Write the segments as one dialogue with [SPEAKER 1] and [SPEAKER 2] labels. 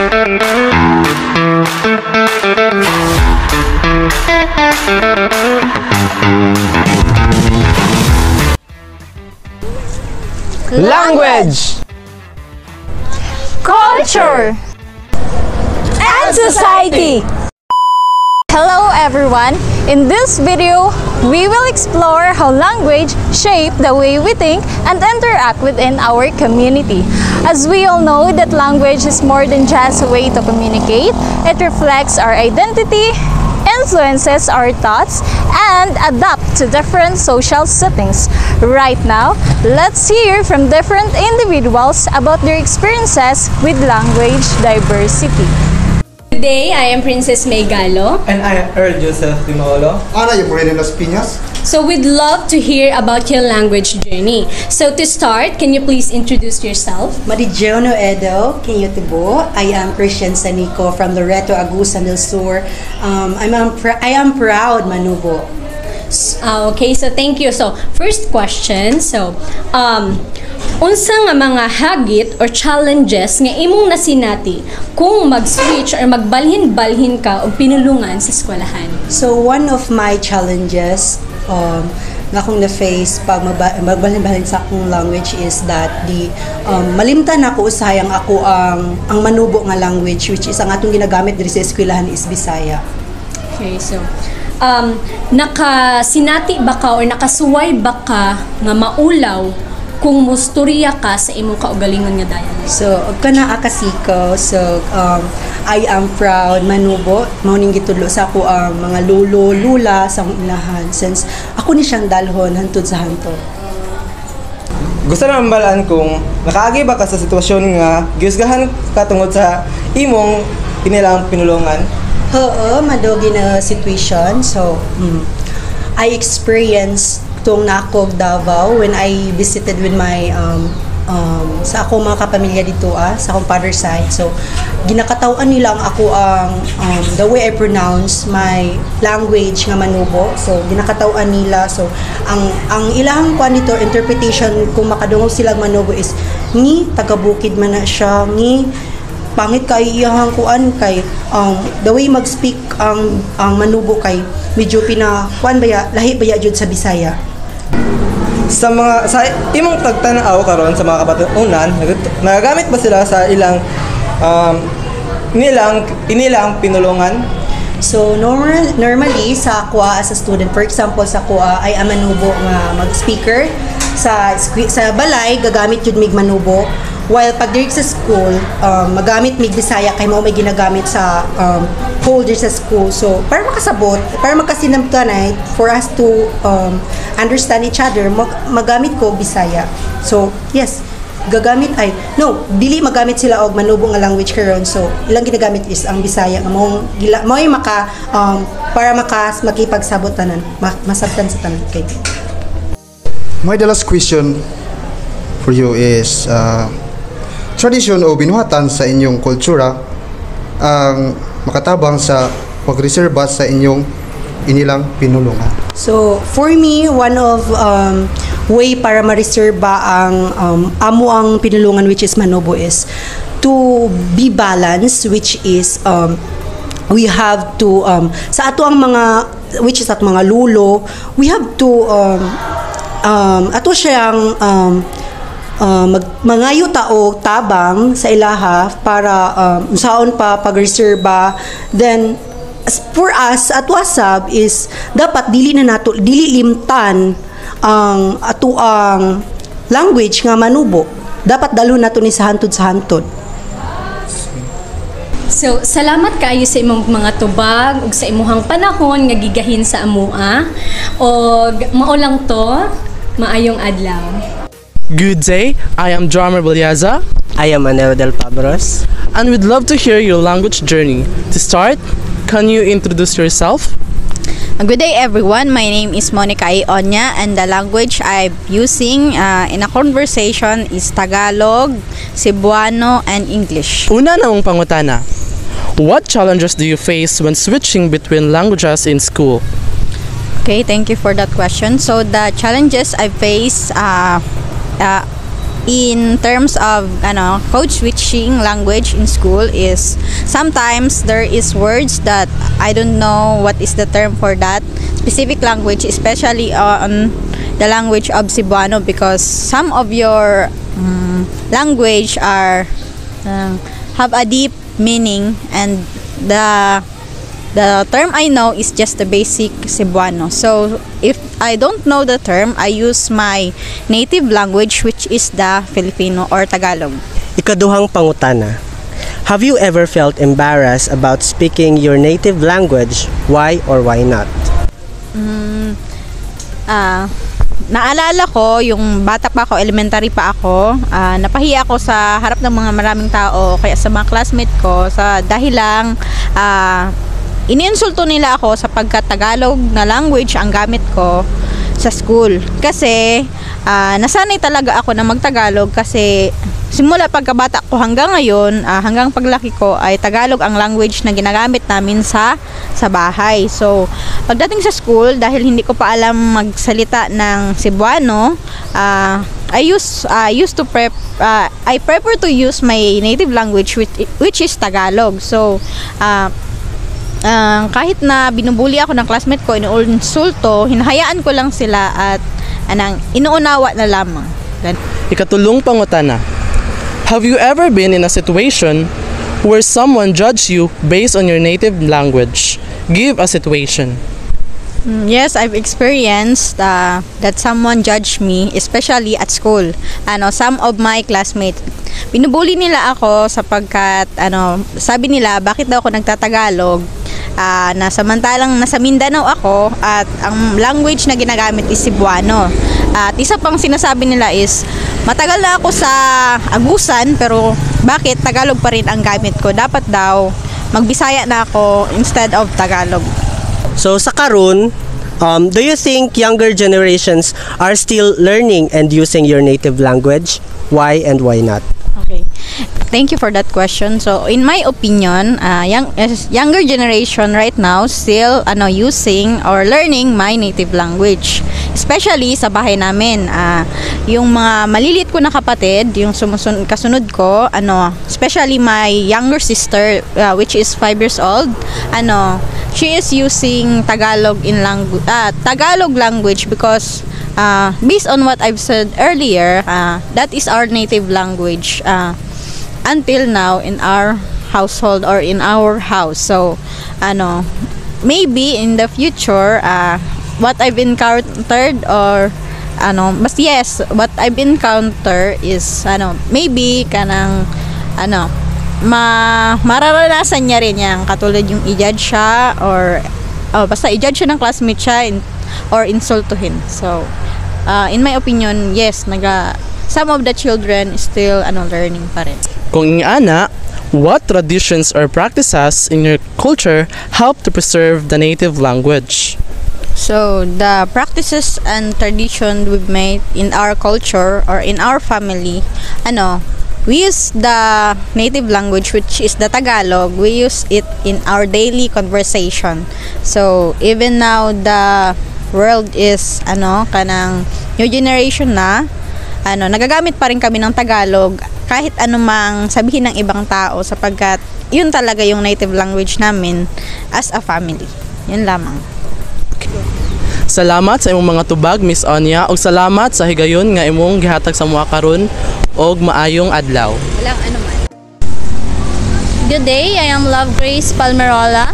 [SPEAKER 1] Language,
[SPEAKER 2] culture, and society. Hello everyone! In this video, we will explore how language shapes the way we think and interact within our community. As we all know that language is more than just a way to communicate, it reflects our identity, influences our thoughts, and adapt to different social settings. Right now, let's hear from different individuals about their experiences with language diversity.
[SPEAKER 3] Today, I am Princess May Galo.
[SPEAKER 1] and I am Earl Joseph Dimolo.
[SPEAKER 4] Ana, yung Moreno Las Piñas.
[SPEAKER 3] So we'd love to hear about your language journey. So to start, can you please introduce yourself?
[SPEAKER 5] Marijono Edo, Kinyutubo. I am Christian Sanico from Loreto, Agusan del Sur. I am proud Manubo.
[SPEAKER 3] Okay, so thank you. So first question, unsa nga mga hagit or challenges nga imong nasinati kung mag-switch or magbalhin-balhin ka og pinulungan sa eskwelahan?
[SPEAKER 5] So one of my challenges nga akong na-face pag magbalhin-balhin sa akong language is that malimtan ako usayang ako ang manubo nga language, which is ang atong ginagamit diri sa eskwelahan is Bisaya.
[SPEAKER 3] Okay, so nakasinati ba ka or nakasuway ba ka nga maulaw kung musturya ka sa imong kaugalingon nga dialect?
[SPEAKER 5] So, kana akasiko. So, I am proud Manubo. Mauning gitudlo sa ako ang mga lolo, lula sa akong inahan since ako ni siyang dalhon hantod sa hantod.
[SPEAKER 1] Gusto na mambalaan kung nakaagi ba ka sa sitwasyon nga giusgahan ka tungod sa imong inilang pinulungan?
[SPEAKER 5] Oo, madogi na situation. So, I experienced tong nakog Davao when I visited with my sa akong mga kapamilya dito sa akong father's side. So, ginakatawan nila ang ako the way I pronounce my language nga Manubo. So, ginakatawan nila. So, ang ilang kuan dito interpretation kung makadungog silang Manubo is ni taga-bukid man na siya, ni pangit kay iyang kuan kay the way mag-speak ang Manubo kay medyo kuan baya lahi baya jud sa Bisaya.
[SPEAKER 1] Sa imong pagtanaw karon sa mga kabatunan, nagagamit ba sila sa ilang inilang pinulungan?
[SPEAKER 5] So normally sa kuha as a student, for example sa kuha ay ang Manubo nga mag-speaker sa balay gagamit jud mig Manubo. While pag diri sa school, magamit mig Bisaya kay mao may ginagamit sa folder sa school. So, para makasabot, para magkasinamtanay, for us to understand each other, magamit ko Bisaya. So, yes, dili magamit sila og Manubo nga language karon. So, ilang ginagamit is ang Bisaya nga mo'y para makipagsabot tanan, masabtan sa tanan kay.
[SPEAKER 4] My last question for you is tradisyon o binuhatan sa inyong kultura ang makatabang sa pagreserba sa inyong inilang pinulungan?
[SPEAKER 5] So, for me, one of way para ma-reserba ang amo ang pinulungan which is Manubo is to be balanced, which is we have to sa ato ang mga which is at mga lulo, we have to ato siyang mangayo tao tabang sa ilaha para saon pa pagreserba. Then for us at wasab is dapat dili limtan ang ato ang language nga Manubo, dapat dalo nato ni sa hantod.
[SPEAKER 3] So, salamat kaayo sa imong mga tubag ug sa imuhang panahon nga gigahin sa amoa. Og mao lang to, maayong adlaw.
[SPEAKER 6] Good day, I am Drummer Balyaza.
[SPEAKER 7] I am Anel Del Pabros.
[SPEAKER 6] And we'd love to hear your language journey. To start, can you introduce yourself?
[SPEAKER 2] Good day everyone, my name is Monica Ionia and the language I'm using in a conversation is Tagalog, Cebuano, and English.
[SPEAKER 6] Una namong pangutana, what challenges do you face when switching between languages in school?
[SPEAKER 2] Okay, thank you for that question. So the challenges I face in terms of code switching language in school is sometimes there is words that I don't know what is the term for that specific language, especially on the language of Cebuano, because some of your language are have a deep meaning, and the term I know is just the basic Cebuano. So if I don't know the term, I use my native language, which is the Filipino or Tagalog.
[SPEAKER 7] Ikaduhang pangutana. Have you ever felt embarrassed about speaking your native language? Why or why not?
[SPEAKER 2] Naalala ko, yung bata pa ako, elementary pa ako, napahiya ako sa harap ng mga maraming tao, kaya sa mga classmate ko, sa dahilang iniinsulto nila ako sapagkat Tagalog na language ang gamit ko sa school. Kasi nasanay talaga ako na magtagalog, kasi simula pagkabata ko hanggang ngayon, hanggang paglaki ko ay Tagalog ang language na ginagamit namin sa bahay. So pagdating sa school, dahil hindi ko pa alam magsalita ng Cebuano, I prefer to use my native language, which is Tagalog. So kahit na binubuli ako ng classmate ko, inuinsulto, hinahayaan ko lang sila at inuunawa na lamang.
[SPEAKER 6] Ikatulong pangutana. Have you ever been in a situation where someone judged you based on your native language? Give a situation.
[SPEAKER 2] Yes, I've experienced that someone judged me, especially at school. Some of my classmates, binubuli nila ako sapagkat sabi nila bakit daw ako nagtatagalog, na samantalang nasa Mindanao ako at ang language na ginagamit is Cebuano. At isa pang sinasabi nila is matagal na ako sa Agusan pero bakit Tagalog pa rin ang gamit ko? Dapat daw magbisaya na ako instead of Tagalog.
[SPEAKER 7] So sa karon, do you think younger generations are still learning and using your native language? Why and why not?
[SPEAKER 2] Okay. Thank you for that question. So in my opinion, younger generation right now still using or learning my native language. Especially sa bahay namin, yung mga malilit ko na kapatid, yung kasunod ko, especially my younger sister, which is 5 years old, she is using Tagalog Tagalog language because based on what I've said earlier, that is our native language until now in our household or in our house. So maybe in the future, what I've encountered or what I've encountered is maybe mararanasan niya rin yan, katulad yung i-judge siya or basta i-judge siya ng classmate siya or insultuhin. So in my opinion, yes, some of the children still learning pa rin.
[SPEAKER 6] Kung ingana, what traditions or practices in your culture help to preserve the native language?
[SPEAKER 2] So the practices and tradition we've made in our culture or in our family, we use the native language, which is the Tagalog. We use it in our daily conversation. So even now the world is kanang new generation na, nagagamit pa rin kami ng Tagalog kahit anumang sabihin ng ibang tao, sapagkat yun talaga yung native language namin as a family. Yun lamang.
[SPEAKER 6] Salamat sa imong mga tubag, Miss Onya, ug salamat sa higayon nga imong gihatag sa mga karon og maayong adlaw.
[SPEAKER 2] Walang anuman.
[SPEAKER 8] Good day, I am Love Grace Palmerola.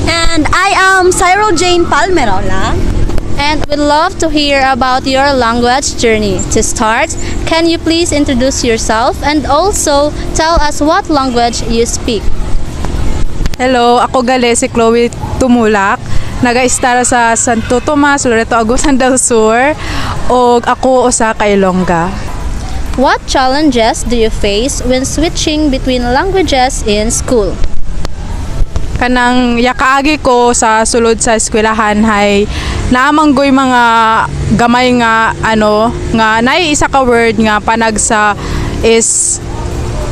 [SPEAKER 9] And I am Cyril Jane Palmerola.
[SPEAKER 8] And we'd love to hear about your language journey. To start, can you please introduce yourself and also tell us what language you speak?
[SPEAKER 10] Hello, ako gali si Chloe Tumulak. Naga-estara sa Santo Tomas, Loreto Agusan del Sur, ug ako usa ka Ilongga.
[SPEAKER 8] What challenges do you face when switching between languages in school?
[SPEAKER 10] Kanang yakaagi ko sa sulod sa eskwelahan hay naamanggoy mga gamay nga nga nay isa ka word nga panag sa is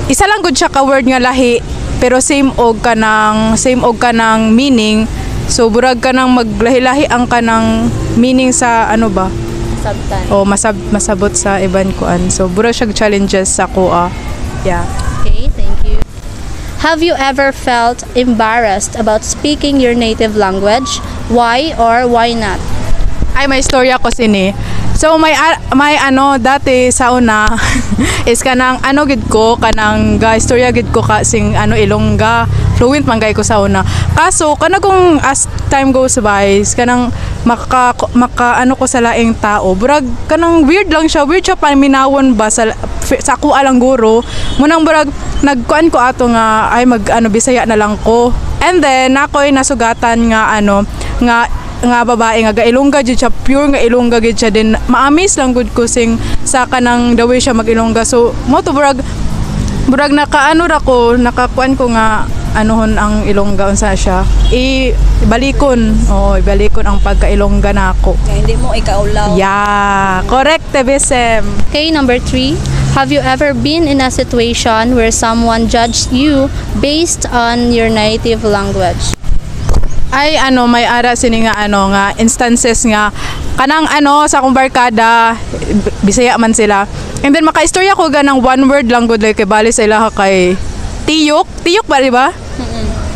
[SPEAKER 10] isa lang gud siya ka word nga lahi pero same og kanang meaning. So burag ka nang maglahi-lahi ang kanang meaning sa
[SPEAKER 8] masabtan.
[SPEAKER 10] o masabot sa iban kuan. So buro siya challenges sa kuha. Yeah.
[SPEAKER 8] Okay, thank you. Have you ever felt embarrassed about speaking your native language? Why or why not?
[SPEAKER 10] Ay, may istorya ko sini. So may ano dati sa una is kanang ano gid ko kanang istorya gid ko kasing ano Ilongga fluent man gay ko sa una. Kaso kana kung as time goes by kanang maka ano ko sa laing tao. Burag kanang weird siya paminawon ba sa ako alang guro. Munang burag nagkuan ko ato nga ay mag ano Bisaya na lang ko. And then ako'y nasugatan nga ano nga babae nga Ilongga jud siya, pure nga Ilongga gid siya, din maamis lang gud ko sing sa kanang the way siya mag-Ilongga. So mo to burag nakaano ra ko, nakakuan ko nga anuhon ang Ilongga unsa siya ibalikon ang pagka-Ilongga nako.
[SPEAKER 9] Hindi mo ikaulaw.
[SPEAKER 10] Yeah, correct Tebesem.
[SPEAKER 8] Okay, number 3. Have you ever been in a situation where someone judged you based on your native language?
[SPEAKER 10] Ay ano may ara sini nga ano nga instances nga kanang ano sa akong barkada Bisaya man sila, and then makaistorya ko ganang one word lang gud like bali sa ilaha kay tiyok ba di ba?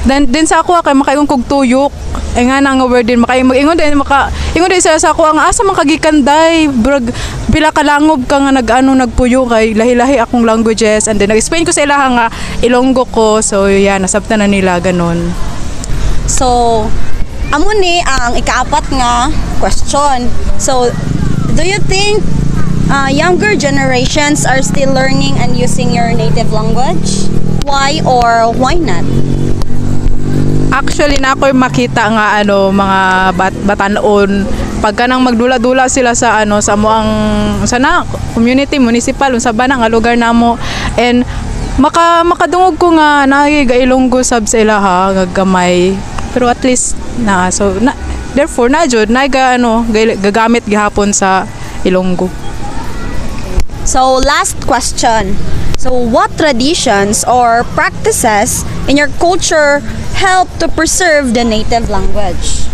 [SPEAKER 10] Then sa ako kay makaingon kog tuyok ay nga nang word din makaingon din sila sa ako ang asa man kagikanday brag pila ka langob ka nga nagpuyo kay lahi-lahi akong languages, and then nag-explain ko sa ilaha nga Ilonggo ko, so yeah nasabtan na nila ganon.
[SPEAKER 9] So, amo ni ang ikaapat nga question. So, do you think younger generations are still learning and using your native language? Why or why not?
[SPEAKER 10] Actually na ako'y makita nga ano mga batanon pagka nang magdula-dula sila sa ano sa moang sana community municipal unsa ba nga lugar namo, and makadungog ko nga Ilonggo sab sa ilaha nga gamay, pero at least na so therefore na jud gagamit gihapon sa Ilonggo.
[SPEAKER 9] So, last question. So, what traditions or practices in your culture help to preserve the native language?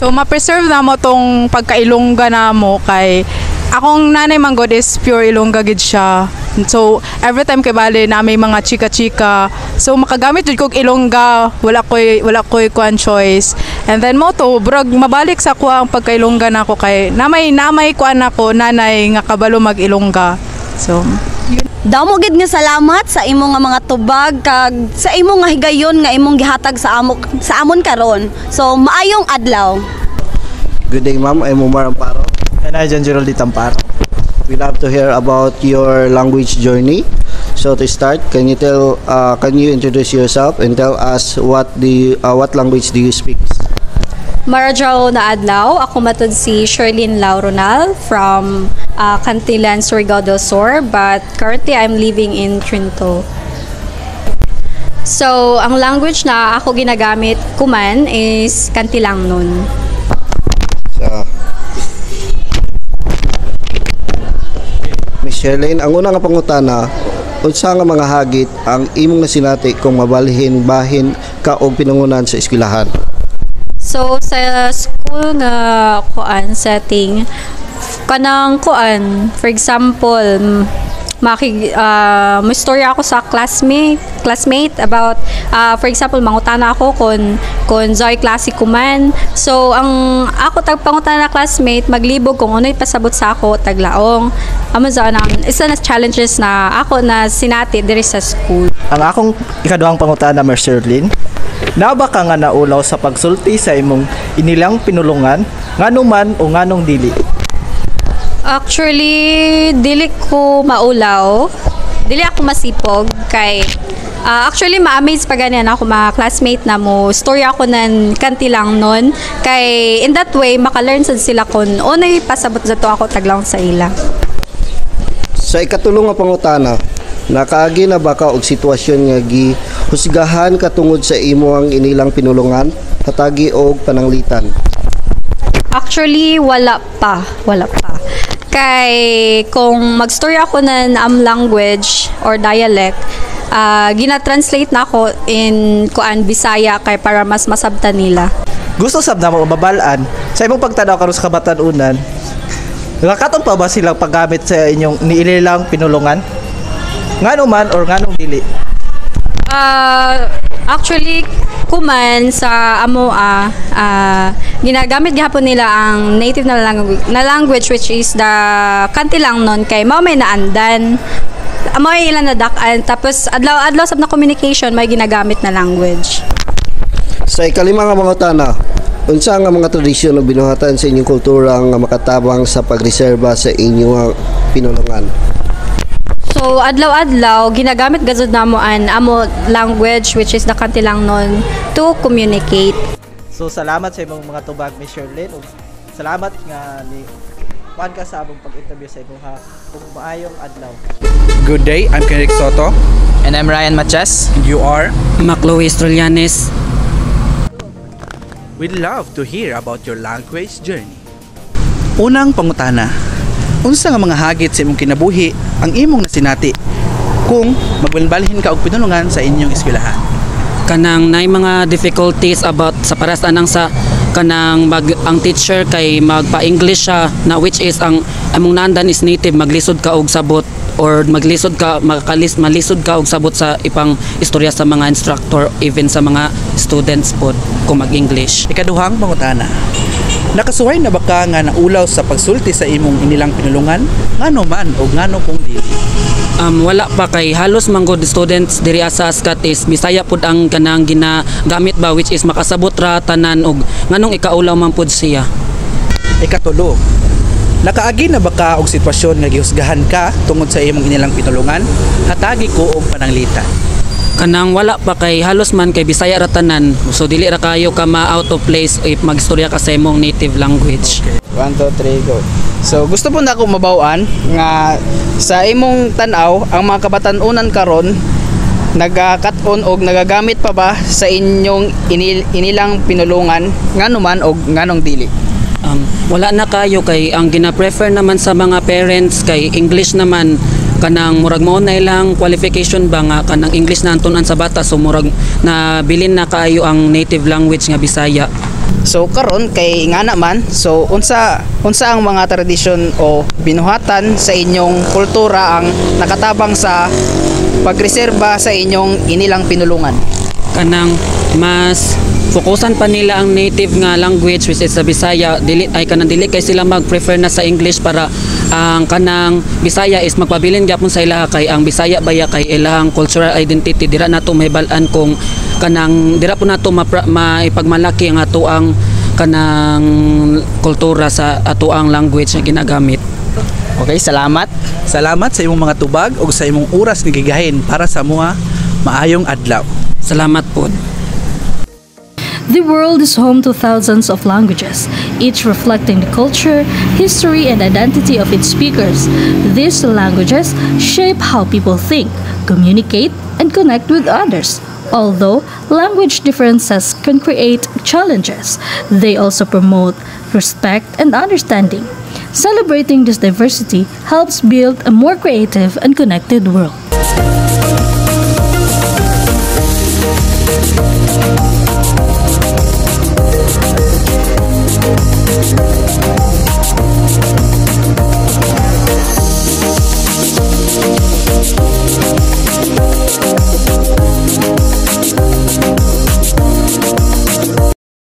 [SPEAKER 10] So ma-preserve na mo tong pagka-Ilongga na mo kay akong nanay manggod is pure Ilongga gid siya. So every time kay bali na may mga chika-chika, so makagamit jud kog Ilongga, wala koy kuan choice. And then mo to brag mabalik sa ko ang pagka-Ilongga nako kay namay kuan nako nanay nga kabalo mag-Ilongga. So
[SPEAKER 9] Damo gid nga salamat sa imo nga mga tubag kag sa imo nga higayon nga imong gihatag sa amon karon. So maayong adlaw.
[SPEAKER 11] Good day ma'am, I'm Omar Amparo.
[SPEAKER 12] And I'm John Gerald Tamparo.
[SPEAKER 11] We love to hear about your language journey. So to start, can you introduce yourself and tell us what language do you speak?
[SPEAKER 3] Marajaw na adlaw, ako matod si Sherlyn Lauronal from Cantilan, Surigao del Sur, but currently I'm living in Trinto. So, ang language na ako ginagamit kuman is Cantilangnon.
[SPEAKER 11] Miss Sherlyn, ang una nga pangutana, unsa nga mga hagit ang imong nasinati kung mabalhin bahin ka og pinangunan sa eskwelahan?
[SPEAKER 3] So sa school nga setting kanang for example may storya ako sa classmate about for example mangutana ako kung Zoe klase ko man. So ang ako pangutana na classmate maglibog kung unoy pasabot sa ako taglaong isa na challenges na ako na sinati diri sa school.
[SPEAKER 12] Ang akong ikaduhang pangutana Miss Sherlyn, naba ka nga naulaw sa pagsulti sa imong inilang pinulungan nganong man o nganong dili?
[SPEAKER 3] Actually, dili ko maulaw. Dili ako masipog kay actually ma-amaze pa ganyan ako mga classmate na mo. Story ako ng Cantilangnon kay in that way maka-learn sad sila kun unay pasabot sa to ako taglaw sa ila.
[SPEAKER 11] Sa ikatulong nga pangutana, nakaagi na ba ka og sitwasyon nga gihusgahan katungod sa imo ang inilang pinulungan, hatagi og pananglitan?
[SPEAKER 3] Actually, wala pa. Kay kung mag-story ako ng language or dialect, gina-translate na ako in Bisaya kay para mas masabtan nila.
[SPEAKER 12] Gusto sab na mo mabalaan sa imong pagtanaw karon sa kabatanunan Nakatong pa ba silang paggamit sa inyong inilang pinulungan? Ngano man or nganong dili?
[SPEAKER 3] Actually, kuman sa ginagamit gihapon nila ang native na language which is the Kantilangnon kay mao may naandan. May ilan na dakan tapos adlaw sab na communication may ginagamit na language.
[SPEAKER 11] Sa ikalima nga mga utana, unsa nga mga tradisyon o binuhatan sa inyong kultura nga makatabang sa pagreserba sa inyong pinulungan?
[SPEAKER 3] So adlaw-adlaw ginagamit gazud namo an amo language which is the Kantilangnon to communicate.
[SPEAKER 12] So salamat sa imong mga tubag, Miss Sherlyn. Salamat nga ni kuan ka sa among pag-interview sa imo ha. Ug maayong adlaw.
[SPEAKER 13] Good day, I'm Kenrick Soto.
[SPEAKER 14] And I'm Ryan Machas.
[SPEAKER 13] And you are?
[SPEAKER 15] Maclois Trolianes.
[SPEAKER 13] We'd love to hear about your language journey. Unang pangutana, unsa nga mga hagit sa imong kinabuhi ang imong nasinati kung magbalbalhin ka og pinulungan sa inyong eskwelahan?
[SPEAKER 15] Kanang nay mga difficulties about sa paras anang sa kanang ang teacher kay magpa-English siya na which is ang among nandan is native, maglisod ka og sabot or malisod ka og sabot sa ipang istorya sa mga instructor even sa mga students pod kung mag-English.
[SPEAKER 13] Ikaduhang pangutana, nakasuway na ba ka nga naulaw sa pagsulti sa imong inilang pinulungan? Ngano man o ngano kung dili?
[SPEAKER 15] Wala pa kay halos manggod students diri sa Ascat is Bisaya pud ang kanang ginagamit ba which is makasabot ra tanan og nganong ikaulaw man pud siya.
[SPEAKER 13] Ikatulo, nakaagi na ba ka og sitwasyon nga gihusgahan ka tungod sa imong inilang pinulungan? Hatagi ko og pananglitan.
[SPEAKER 15] Kanang wala pa kay halos man kay Bisaya ra tanan, so dili ra kayo ka ma-out of place if magstorya ka sa imong native language.
[SPEAKER 14] Okay. 1, 2, 3, go. So gusto po na ako mabaw-an nga sa imong tan-aw ang mga kabatan-unan karon nagakat-on og nagagamit pa ba sa inyong inilang pinulungan ngano man og nganong dili?
[SPEAKER 15] Wala na kayo kay ang gina-prefer naman sa mga parents kay English naman kanang murag mo na ilang qualification ba nga kanang English na antunan sa bata so murag na bilin na kayo ang native language nga Bisaya.
[SPEAKER 14] So karon kay nga naman, so unsa ang mga tradisyon o binuhatan sa inyong kultura ang nakatabang sa pagreserba sa inyong inilang pinulungan?
[SPEAKER 15] Kanang mas fokusan pa nila ang native nga language which is sa Bisaya, dili kay sila mag-prefer na sa English para ang kanang Bisaya is magpabilin gyapon sa ilaha kay ang Bisaya baya kay ilahang cultural identity dira nato mahibalan kung kanang dira po nato maipagmalaki ang ato ang kanang kultura sa ato ang language nga ginagamit.
[SPEAKER 14] Okay, salamat.
[SPEAKER 13] Salamat sa imong mga tubag ug sa imong oras nga gigahin para sa mga maayong adlaw.
[SPEAKER 15] Salamat po.
[SPEAKER 16] The world is home to thousands of languages, each reflecting the culture, history, and identity of its speakers. These languages shape how people think, communicate, and connect with others. Although language differences can create challenges, they also promote respect and understanding. Celebrating this diversity helps build a more creative and connected world.